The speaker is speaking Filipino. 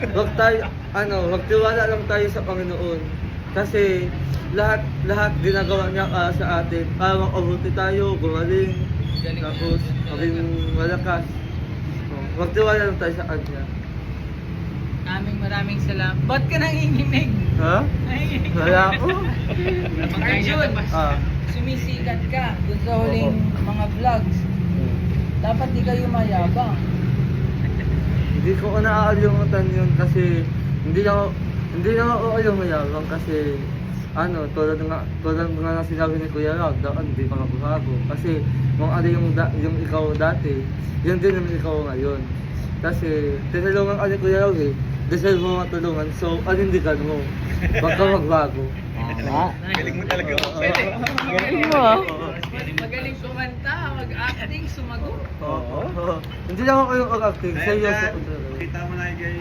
Wag tayo, magtiwala lang tayo sa Panginoon. Kasi lahat ginagawa niya sa atin para makabuti tayo, gumaling, tapos maging malakas. Magtiwala lang tayo sa Kanya. Maraming salamat. Ba't ka nanginginig? Ha? Nanginginig. Wala ako. Arjun, Ah. sumisikat ka dun sa huling mga vlogs. Dapat di kayo mayabang. Hindi ko naaalyungutan yun kasi hindi lang ako mayabang kasi tulad nga ng sinabi ni Kuya Rab, dapat hindi ka magbago. Kasi kung ano yung ikaw dati, yun din yung ikaw ngayon. Kasi tinulungan ka ni Kuya Rab deserve mo matulungan, so anindigan mo. Huwag ka magbago. Galing mo talaga. Galing mo ah. Magaling kumanta, mag-acting, sumagot. Hindi lang ako yung acting, seryoso ko talaga. Kita mo na kay